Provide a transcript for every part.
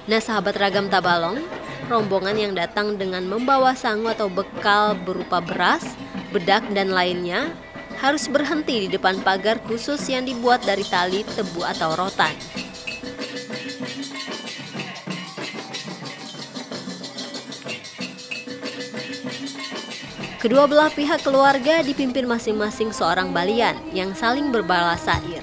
Nah, sahabat Ragam Tabalong, rombongan yang datang dengan membawa sangu atau bekal berupa beras, bedak, dan lainnya harus berhenti di depan pagar khusus yang dibuat dari tali, tebu, atau rotan. Kedua belah pihak keluarga dipimpin masing-masing seorang balian yang saling berbalas syair.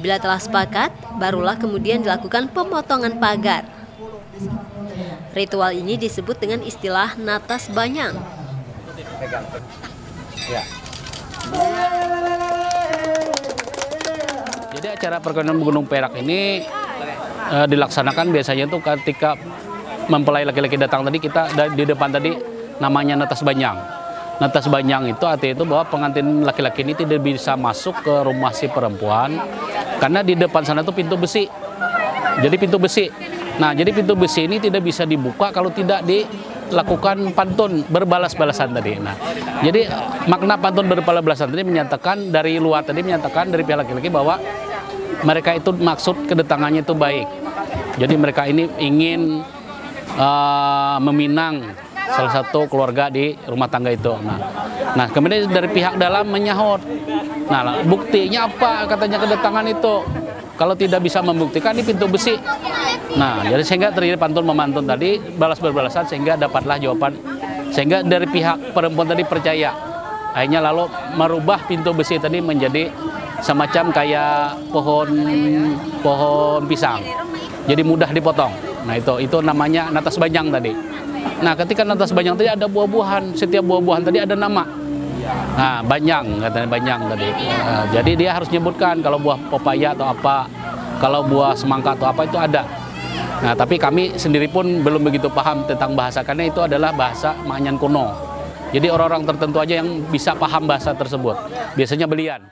Bila telah sepakat, barulah kemudian dilakukan pemotongan pagar. Ritual ini disebut dengan istilah natas banyang. Jadi acara perkawinan Gunung Perak ini dilaksanakan biasanya tuh ketika mempelai laki-laki datang tadi, kita di depan tadi namanya natas banyang. Natas banyang itu artinya itu bahwa pengantin laki-laki ini tidak bisa masuk ke rumah si perempuan karena di depan sana tuh pintu besi. Jadi pintu besi. Nah, jadi pintu besi ini tidak bisa dibuka kalau tidak dilakukan pantun berbalas-balasan tadi. Nah, jadi makna pantun berbalas-balasan tadi menyatakan dari luar tadi menyatakan dari pihak laki-laki bahwa mereka itu maksud kedatangannya itu baik. Jadi mereka ini ingin meminang salah satu keluarga di rumah tangga itu. Nah, kemudian dari pihak dalam menyahut. Nah, buktinya apa katanya kedatangan itu? Kalau tidak bisa membuktikan ini pintu besi. Nah, jadi sehingga terjadi pantun memantun tadi balas berbalasan sehingga dapatlah jawaban. Sehingga dari pihak perempuan tadi percaya. Akhirnya lalu merubah pintu besi tadi menjadi semacam kayak pohon pisang. Jadi mudah dipotong. Nah, itu namanya natas banyang tadi. Nah, ketika natas banyang tadi ada buah-buahan, setiap buah-buahan tadi ada nama. Nah, banyang katanya banyang tadi. Nah, jadi dia harus nyebutkan kalau buah pepaya atau apa, kalau buah semangka atau apa itu ada. Nah, tapi kami sendiri pun belum begitu paham tentang bahasa karena itu adalah bahasa Maanyan kuno. Jadi orang-orang tertentu aja yang bisa paham bahasa tersebut. Biasanya belian.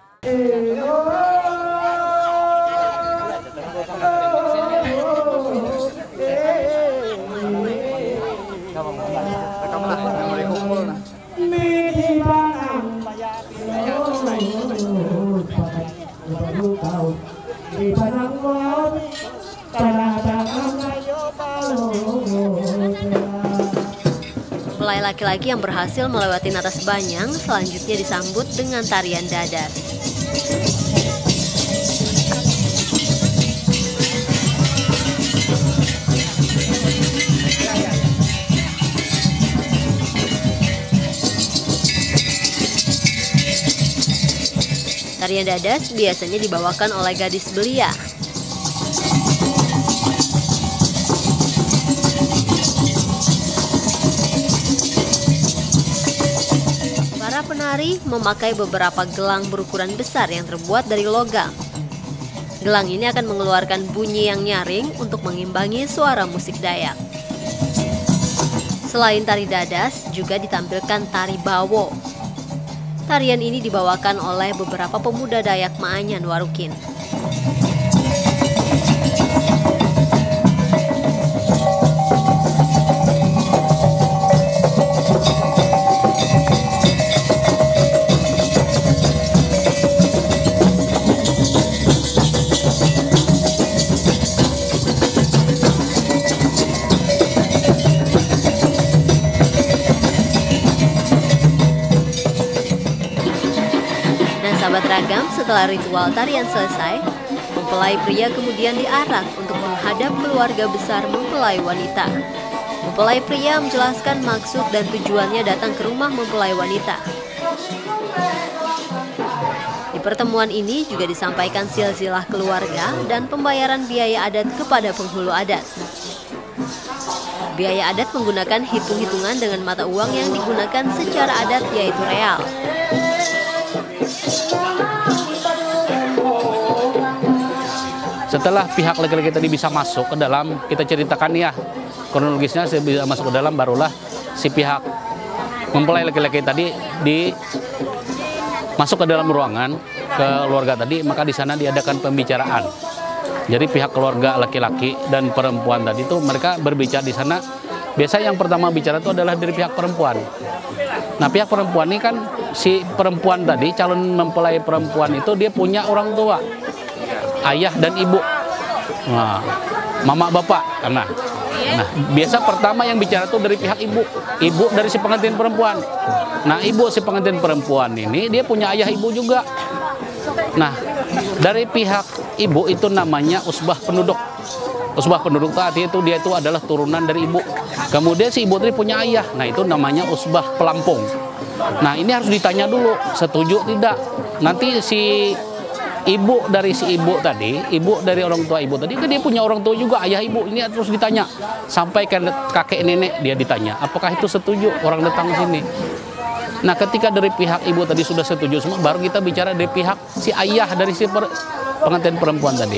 Mempelai laki-laki yang berhasil melewati natas banyang selanjutnya disambut dengan tarian dadas. Tarian dadas biasanya dibawakan oleh gadis belia. Para penari memakai beberapa gelang berukuran besar yang terbuat dari logam. Gelang ini akan mengeluarkan bunyi yang nyaring untuk mengimbangi suara musik Dayak. Selain tari dadas, juga ditampilkan tari bawo. Tarian ini dibawakan oleh beberapa pemuda Dayak Maanyan Warukin. Sahabat Ragam, setelah ritual tarian selesai, mempelai pria kemudian diarak untuk menghadap keluarga besar mempelai wanita. Mempelai pria menjelaskan maksud dan tujuannya datang ke rumah mempelai wanita. Di pertemuan ini juga disampaikan silsilah keluarga dan pembayaran biaya adat kepada penghulu adat. Biaya adat menggunakan hitung-hitungan dengan mata uang yang digunakan secara adat, yaitu real. Setelah pihak laki-laki tadi bisa masuk ke dalam, kita ceritakan ya kronologisnya, bisa masuk ke dalam, barulah si pihak mempelai laki-laki tadi masuk ke dalam ruangan keluarga tadi, maka di sana diadakan pembicaraan. Jadi pihak keluarga laki-laki dan perempuan tadi itu mereka berbicara di sana. Biasa yang pertama bicara itu adalah dari pihak perempuan. Nah, pihak perempuan ini kan si perempuan tadi, calon mempelai perempuan itu dia punya orang tua, ayah dan ibu, mama bapak. Nah, biasa pertama yang bicara itu dari pihak ibu dari si pengantin perempuan. Nah, ibu si pengantin perempuan ini dia punya ayah ibu juga. Nah, dari pihak ibu itu namanya usbah penduduk. Usbah penduduk tadi itu dia itu adalah turunan dari ibu. Kemudian si ibu tadi punya ayah. Nah, itu namanya usbah pelampung. Nah, ini harus ditanya dulu, setuju tidak. Nanti si ibu dari ibu dari orang tua ibu tadi, kan dia punya orang tua juga, ayah ibu. Ini terus ditanya sampai ke kakek nenek, dia ditanya apakah itu setuju orang datang ke sini. Nah, ketika dari pihak ibu tadi sudah setuju semua, baru kita bicara dari pihak si ayah dari si pengantin perempuan tadi.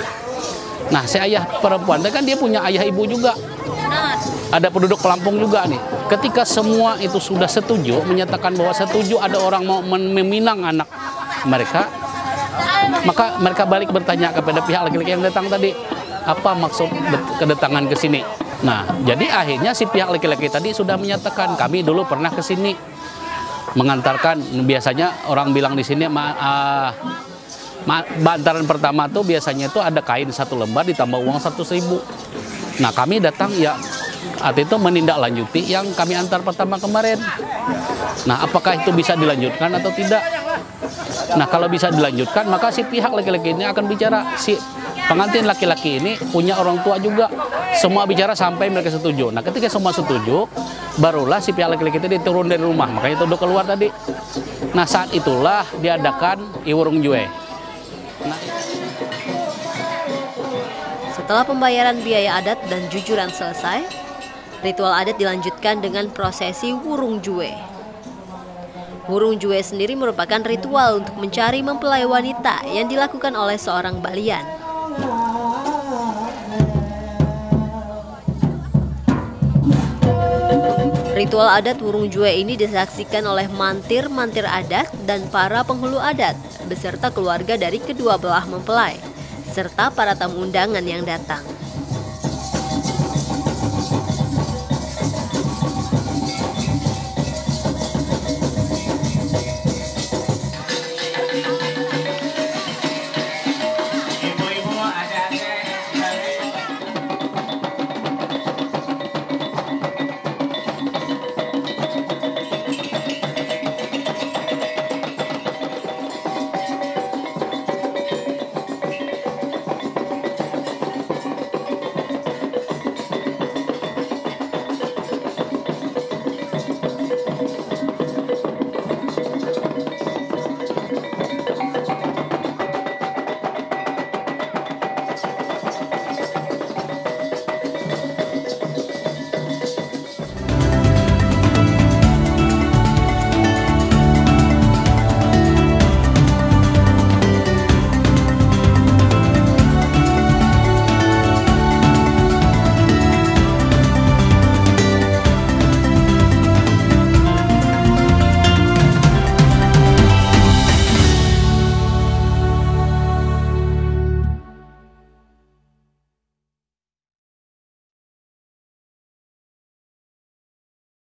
Nah, si ayah perempuan kan dia punya ayah ibu juga, ada penduduk pelampung juga nih. Ketika semua itu sudah setuju, menyatakan bahwa setuju ada orang mau meminang anak mereka, maka mereka balik bertanya kepada pihak laki-laki yang datang tadi, apa maksud kedatangan ke sini. Nah, jadi akhirnya si pihak laki-laki tadi sudah menyatakan, kami dulu pernah ke sini mengantarkan. Biasanya orang bilang di sini bantaran pertama tuh biasanya itu ada kain 1 lembar ditambah uang 100.000. Nah, kami datang ya arti itu menindaklanjuti yang kami antar pertama kemarin. Nah, apakah itu bisa dilanjutkan atau tidak? Nah, kalau bisa dilanjutkan, maka si pihak laki-laki ini akan bicara. Si pengantin laki-laki ini punya orang tua juga. Semua bicara sampai mereka setuju. Nah, ketika semua setuju, barulah si pihak laki-laki itu turun dari rumah. Makanya itu udah keluar tadi. Nah, saat itulah diadakan Iwurung Jue. Nah, setelah pembayaran biaya adat dan jujuran selesai, ritual adat dilanjutkan dengan prosesi Wurung Jue. Wurung Jue sendiri merupakan ritual untuk mencari mempelai wanita yang dilakukan oleh seorang balian. Ritual adat Wurung Jue ini disaksikan oleh mantir-mantir adat dan para penghulu adat beserta keluarga dari kedua belah mempelai, serta para tamu undangan yang datang.